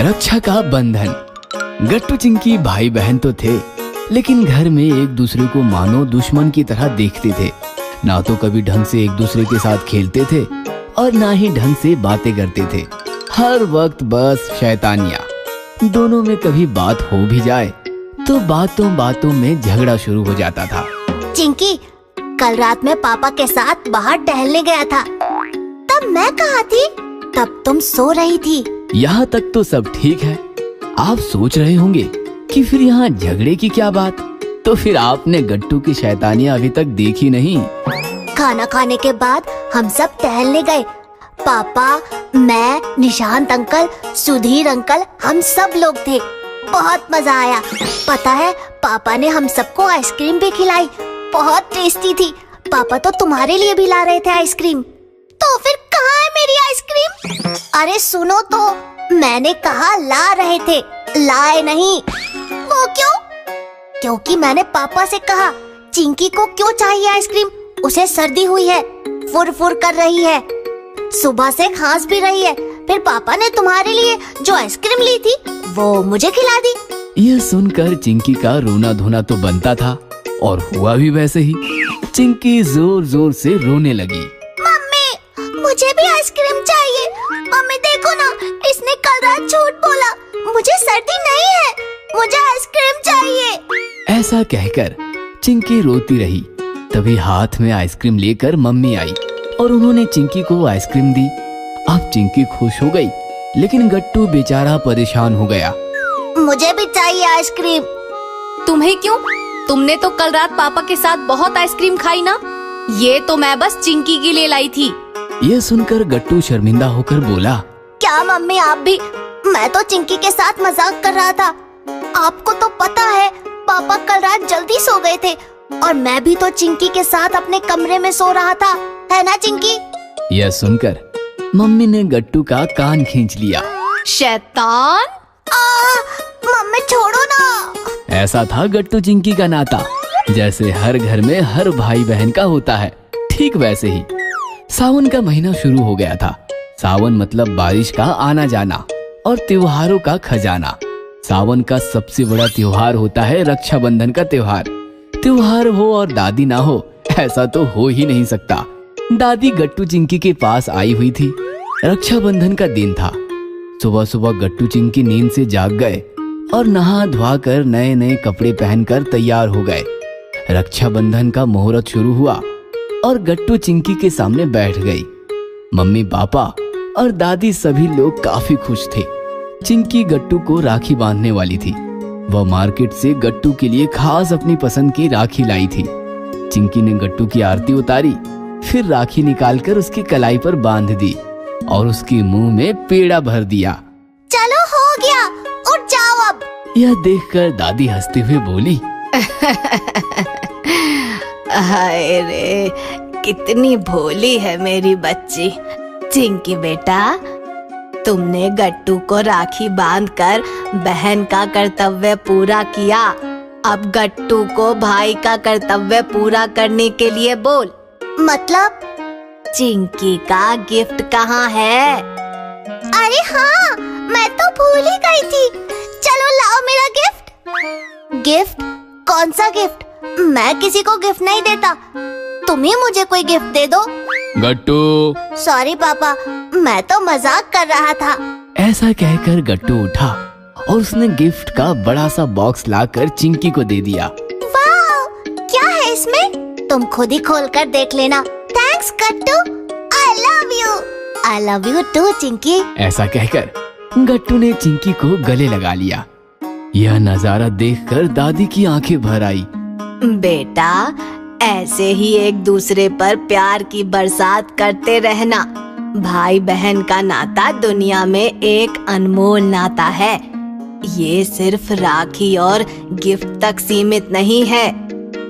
रक्षा का बंधन। गट्टू चिंकी भाई बहन तो थे, लेकिन घर में एक दूसरे को मानो दुश्मन की तरह देखते थे। ना तो कभी ढंग से एक दूसरे के साथ खेलते थे और ना ही ढंग से बातें करते थे। हर वक्त बस शैतानियाँ। दोनों में कभी बात हो भी जाए तो बातों बातों में झगड़ा शुरू हो जाता था। चिंकी, कल रात में पापा के साथ बाहर टहलने गया था। तब मैं कहाँ थी? तब तुम सो रही थी। यहाँ तक तो सब ठीक है। आप सोच रहे होंगे कि फिर यहाँ झगड़े की क्या बात? तो फिर आपने गट्टू की शैतानियाँ अभी तक देखी नहीं। खाना खाने के बाद हम सब टहलने गए। पापा, मैं, निशांत अंकल, सुधीर अंकल, हम सब लोग थे। बहुत मजा आया। पता है, पापा ने हम सबको आइसक्रीम भी खिलाई। बहुत टेस्टी थी। पापा तो तुम्हारे लिए भी ला रहे थे आइसक्रीम। तो फिर कहाँ है मेरी आइसक्रीम? अरे सुनो तो, मैंने कहा ला रहे थे, लाए नहीं। वो क्यों? क्योंकि मैंने पापा से कहा चिंकी को क्यों चाहिए आइसक्रीम, उसे सर्दी हुई है, फुर फुर कर रही है, सुबह से खांस भी रही है। फिर पापा ने तुम्हारे लिए जो आइसक्रीम ली थी वो मुझे खिला दी। यह सुनकर चिंकी का रोना धोना तो बनता था और हुआ भी वैसे ही। चिंकी जोर जोर से रोने लगी। मम्मी, मुझे भी आइसक्रीम चाहिए। मम्मी देखो ना, इसने कल रात झूठ बोला। मुझे सर्दी नहीं है, मुझे आइसक्रीम चाहिए। ऐसा कहकर चिंकी रोती रही। तभी हाथ में आइसक्रीम लेकर मम्मी आई और उन्होंने चिंकी को आइसक्रीम दी। अब चिंकी खुश हो गई, लेकिन गट्टू बेचारा परेशान हो गया। मुझे भी चाहिए आइसक्रीम। तुम्हें क्यों? तुमने तो कल रात पापा के साथ बहुत आइसक्रीम खाई ना। ये तो मैं बस चिंकी के लिए लाई थी। ये सुनकर गट्टू शर्मिंदा होकर बोला, क्या मम्मी आप भी? मैं तो चिंकी के साथ मजाक कर रहा था। आपको तो पता है पापा कल रात जल्दी सो गए थे और मैं भी तो चिंकी के साथ अपने कमरे में सो रहा था, है ना चिंकी? यह सुनकर मम्मी ने गट्टू का कान खींच लिया। शैतान! मम्मी छोड़ो ना। ऐसा था गट्टू चिंकी का नाता। जैसे हर घर में हर भाई बहन का होता है, ठीक वैसे ही। सावन का महीना शुरू हो गया था। सावन मतलब बारिश का आना जाना और त्योहारों का खजाना। सावन का सबसे बड़ा त्योहार होता है रक्षाबंधन का त्योहार। त्योहार हो और दादी ना हो, ऐसा तो हो ही नहीं सकता। दादी गट्टू चिंकी के पास आई हुई थी। रक्षाबंधन का दिन था। सुबह सुबह गट्टू चिंकी नींद से जाग गए और नहा धोआ कर नए नए कपड़े पहनकर तैयार हो गए। रक्षाबंधन का मुहूर्त शुरू हुआ और गट्टू चिंकी के सामने बैठ गई। मम्मी, पापा और दादी सभी लोग काफी खुश थे। चिंकी गट्टू को राखी बांधने वाली थी। वह मार्केट से गट्टू के लिए खास अपनी पसंद की राखी लाई थी। चिंकी ने गट्टू की आरती उतारी, फिर राखी निकालकर उसकी कलाई पर बांध दी और उसके मुंह में पेड़ा भर दिया। चलो हो गया, उठ जाओ अब। यह देखकर दादी हंसते हुए बोली, हाय रे, कितनी भोली है मेरी बच्ची। चिंकी बेटा, तुमने गट्टू को राखी बांधकर बहन का कर्तव्य पूरा किया। अब गट्टू को भाई का कर्तव्य पूरा करने के लिए बोल। मतलब? चिंकी का गिफ्ट कहाँ है? अरे हाँ, मैं तो भूल ही गई थी। चलो लाओ मेरा गिफ्ट। गिफ्ट? कौन सा गिफ्ट? मैं किसी को गिफ्ट नहीं देता। तुम ही मुझे कोई गिफ्ट दे दो। गट्टू। सॉरी पापा, मैं तो मजाक कर रहा था। ऐसा कहकर गट्टू उठा और उसने गिफ्ट का बड़ा सा बॉक्स लाकर चिंकी को दे दिया। वाह, क्या है इसमें? तुम खुद ही खोल कर देख लेना। Thanks Gattu, I love you. I love you too Chinki. ऐसा कहकर गट्टू ने चिंकी को गले लगा लिया। यह नजारा देखकर दादी की आंखें भर आई। बेटा, ऐसे ही एक दूसरे पर प्यार की बरसात करते रहना। भाई बहन का नाता दुनिया में एक अनमोल नाता है। ये सिर्फ राखी और गिफ्ट तक सीमित नहीं है।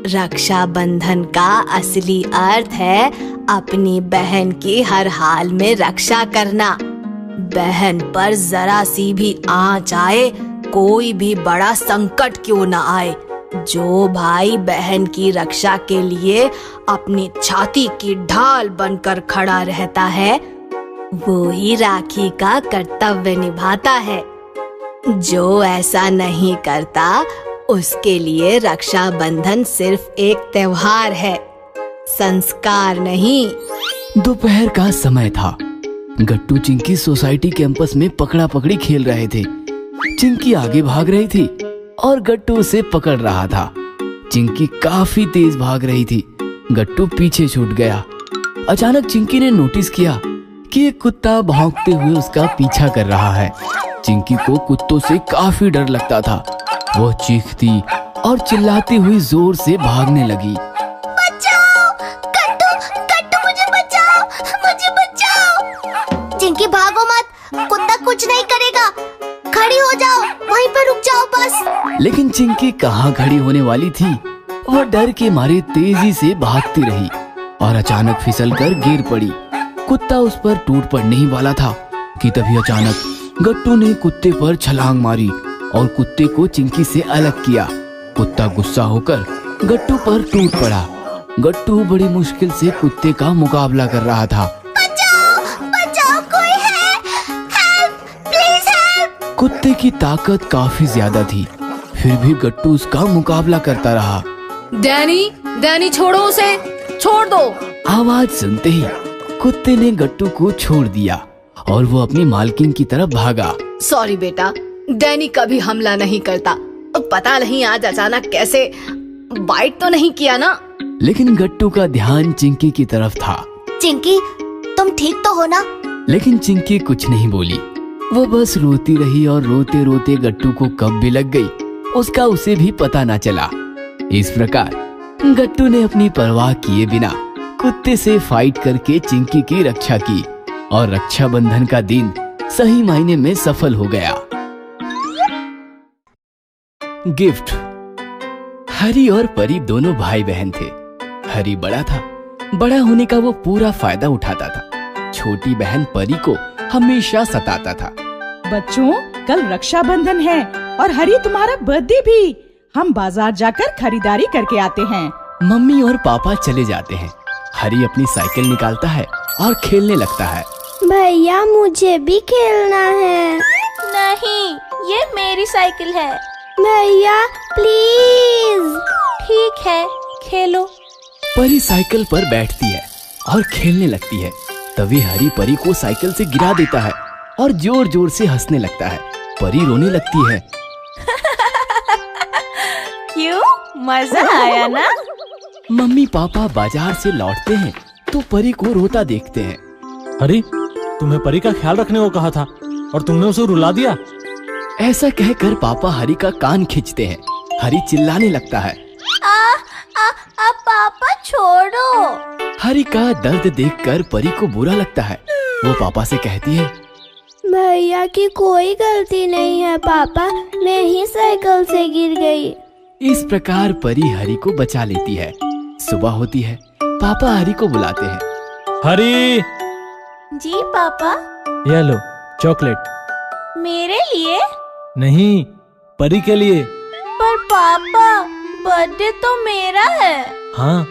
रक्षाबंधन का असली अर्थ है अपनी बहन की हर हाल में रक्षा करना। बहन पर जरा सी भी आंच आए, कोई भी बड़ा संकट क्यों न आए, जो भाई बहन की रक्षा के लिए अपनी छाती की ढाल बनकर खड़ा रहता है, वो ही राखी का कर्तव्य निभाता है। जो ऐसा नहीं करता उसके लिए रक्षाबंधन सिर्फ एक त्योहार है, संस्कार नहीं। दोपहर का समय था। गट्टू चिंकी सोसाइटी कैंपस में पकड़ा पकड़ी खेल रहे थे। चिंकी आगे भाग रही थी और गट्टू उसे पकड़ रहा था। चिंकी काफी तेज भाग रही थी, गट्टू पीछे छूट गया। अचानक चिंकी ने नोटिस किया कि एक कुत्ता भौंकते हुए उसका पीछा कर रहा है। चिंकी को कुत्तों से काफी डर लगता था। वह चीखती और चिल्लाती हुई जोर से भागने लगी। बचाओ, गट्टू, गट्टू मुझे बचाओ, मुझे बचाओ। चिंकी भागो मत, कुत्ता कुछ नहीं करेगा। खड़ी हो जाओ, वहीं पर रुक जाओ बस। लेकिन चिंकी कहाँ खड़ी होने वाली थी। वह डर के मारे तेजी से भागती रही और अचानक फिसलकर गिर पड़ी। कुत्ता उस पर टूट पड़ने ही वाला था कि तभी अचानक गट्टू ने कुत्ते पर छलांग मारी और कुत्ते को चिंकी से अलग किया। कुत्ता गुस्सा होकर गट्टू पर टूट पड़ा। गट्टू बड़ी मुश्किल से कुत्ते का मुकाबला कर रहा था। बचाओ, बचाओ, कोई है? Help, please help. कुत्ते की ताकत काफी ज्यादा थी, फिर भी गट्टू उसका मुकाबला करता रहा। डैनी, डैनी छोड़ो उसे, छोड़ दो। आवाज सुनते ही कुत्ते ने गट्टू को छोड़ दिया और वो अपनी मालकिन की तरफ भागा। सॉरी बेटा, डैनी कभी हमला नहीं करता। पता नहीं आज अचानक कैसे, बाइट तो नहीं किया ना? लेकिन गट्टू का ध्यान चिंकी की तरफ था। चिंकी, तुम ठीक तो हो ना? लेकिन चिंकी कुछ नहीं बोली। वो बस रोती रही और रोते रोते गट्टू को कब भी लग गई उसका उसे भी पता ना चला। इस प्रकार गट्टू ने अपनी परवाह किए बिना कुत्ते से फाइट करके चिंकी की रक्षा की और रक्षाबंधन का दिन सही मायने में सफल हो गया। गिफ्ट। हरी और परी दोनों भाई बहन थे। हरी बड़ा था, बड़ा होने का वो पूरा फायदा उठाता था। छोटी बहन परी को हमेशा सताता था। बच्चों, कल रक्षाबंधन है और हरी तुम्हारा बर्थडे भी। हम बाजार जाकर खरीदारी करके आते हैं। मम्मी और पापा चले जाते हैं। हरी अपनी साइकिल निकालता है और खेलने लगता है। भैया, मुझे भी खेलना है। नहीं, ये मेरी साइकिल है। भैया प्लीज। ठीक है, खेलो। परी साइकिल पर बैठती है और खेलने लगती है। तभी हरी परी को साइकिल से गिरा देता है और जोर जोर से हंसने लगता है। परी रोने लगती है। क्यों, मजा आया ना? मम्मी पापा बाजार से लौटते हैं तो परी को रोता देखते हैं। हरी, तुम्हें परी का ख्याल रखने को कहा था और तुमने उसे रुला दिया। ऐसा कहकर पापा हरी का कान खींचते हैं। हरी चिल्लाने लगता है। पापा छोड़ो। हरी का दर्द देखकर परी को बुरा लगता है। वो पापा से कहती है, भैया की कोई गलती नहीं है पापा, मैं ही साइकिल से गिर गई। इस प्रकार परी हरी को बचा लेती है। सुबह होती है, पापा हरी को बुलाते हैं। हरी, जी पापा। ये लो चॉकलेट। मेरे लिए? नहीं, परी के लिए। पर पापा, बर्थडे तो मेरा है। हाँ,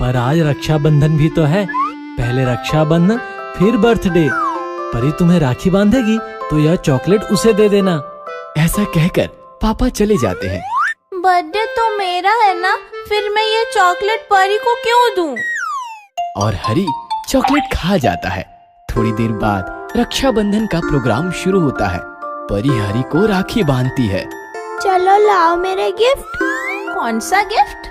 पर आज रक्षाबंधन भी तो है। पहले रक्षाबंधन फिर बर्थडे। परी तुम्हें राखी बांधेगी तो यह चॉकलेट उसे दे देना। ऐसा कहकर पापा चले जाते हैं। बर्थडे तो मेरा है ना, फिर मैं ये चॉकलेट परी को क्यों दूं? और हरी चॉकलेट खा जाता है। थोड़ी देर बाद रक्षाबंधन का प्रोग्राम शुरू होता है। परी हरी को राखी बांधती है। चलो लाओ मेरे गिफ्ट। कौन सा गिफ्ट?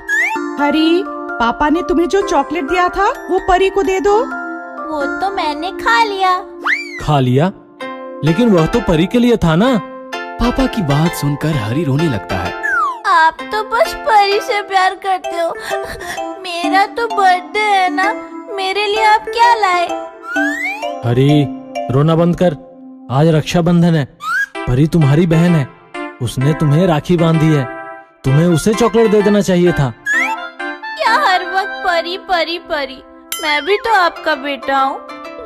हरी, पापा ने तुम्हें जो चॉकलेट दिया था वो परी को दे दो। वो तो मैंने खा लिया। खा लिया? लेकिन वह तो परी के लिए था ना। पापा की बात सुनकर हरी रोने लगता है। आप तो बस परी से प्यार करते हो। मेरा तो बर्थडे है ना, मेरे लिए आप क्या लाए? हरी, रोना बंद कर। आज रक्षाबंधन है। परी तुम्हारी बहन है, उसने तुम्हें राखी बांधी है। तुम्हें उसे चॉकलेट दे देना चाहिए था। क्या हर वक्त परी परी परी? मैं भी तो आपका बेटा हूँ।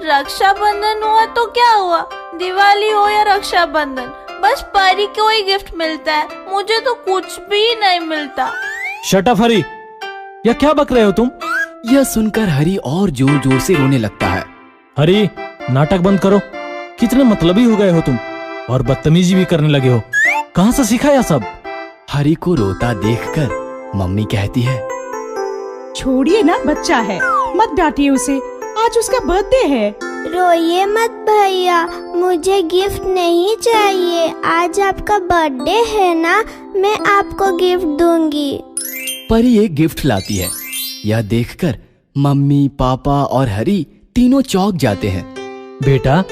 रक्षाबंधन हुआ तो क्या हुआ, दिवाली हो या रक्षाबंधन, बस परी को ही गिफ्ट मिलता है, मुझे तो कुछ भी नहीं मिलता। शट अप हरी, यह क्या बक रहे हो तुम? यह सुनकर हरी और जोर जोर से रोने लगता है। हरी, नाटक बंद करो। कितने मतलबी हो गए हो तुम और बदतमीजी भी करने लगे हो। कहाँ से सीखा यह सब? हरी को रोता देखकर मम्मी कहती है, छोड़िए ना, बच्चा है, मत डांटिए उसे, आज उसका बर्थडे है। रोइए मत भैया, मुझे गिफ्ट नहीं चाहिए। आज आपका बर्थडे है ना, मैं आपको गिफ्ट दूंगी। परी एक गिफ्ट लाती है। यह देखकर मम्मी, पापा और हरी तीनों चौंक जाते हैं। बेटा,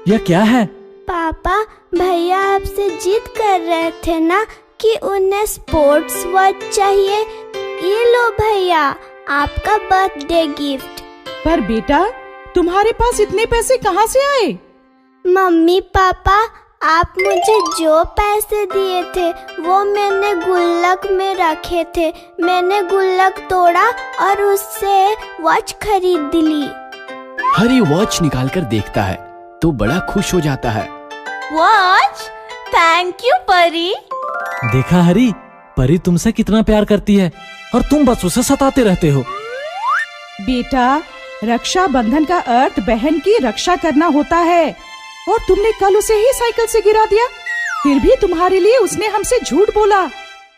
यह क्या है? पापा, भैया आपसे जिद कर रहे थे ना कि उन्हें स्पोर्ट्स वॉच चाहिए। ये लो भैया, आपका बर्थडे गिफ्ट। पर बेटा, तुम्हारे पास इतने पैसे कहाँ से आए? मम्मी पापा, आप मुझे जो पैसे दिए थे वो मैंने गुल्लक में रखे थे। मैंने गुल्लक तोड़ा और उससे वॉच खरीद ली। हरी वॉच निकालकर देखता है तो बड़ा खुश हो जाता है। वॉच? थैंक यू परी। देखा हरी, परी तुमसे कितना प्यार करती है और तुम बस उसे सताते रहते हो। बेटा, रक्षा बंधन का अर्थ बहन की रक्षा करना होता है, और तुमने कल उसे ही साइकिल से गिरा दिया। फिर भी तुम्हारे लिए उसने हमसे झूठ बोला।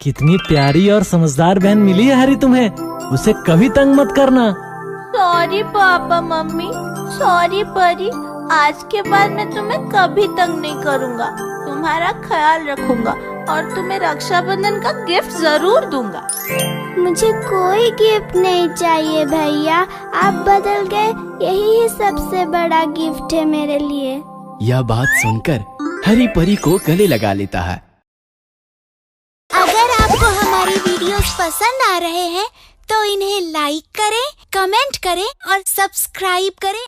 कितनी प्यारी और समझदार बहन मिली है हरी तुम्हें, उसे कभी तंग मत करना। सॉरी पापा मम्मी, सॉरी परी। आज के बाद मैं तुम्हें कभी तंग नहीं करूँगा, तुम्हारा ख्याल रखूंगा और तुम्हें रक्षाबंधन का गिफ्ट जरूर दूंगा। मुझे कोई गिफ्ट नहीं चाहिए भैया, आप बदल गए, यही सबसे बड़ा गिफ्ट है मेरे लिए। यह बात सुनकर हरी परी को गले लगा लेता है। अगर आपको हमारी वीडियोस पसंद आ रहे हैं तो इन्हें लाइक करें, कमेंट करें और सब्सक्राइब करें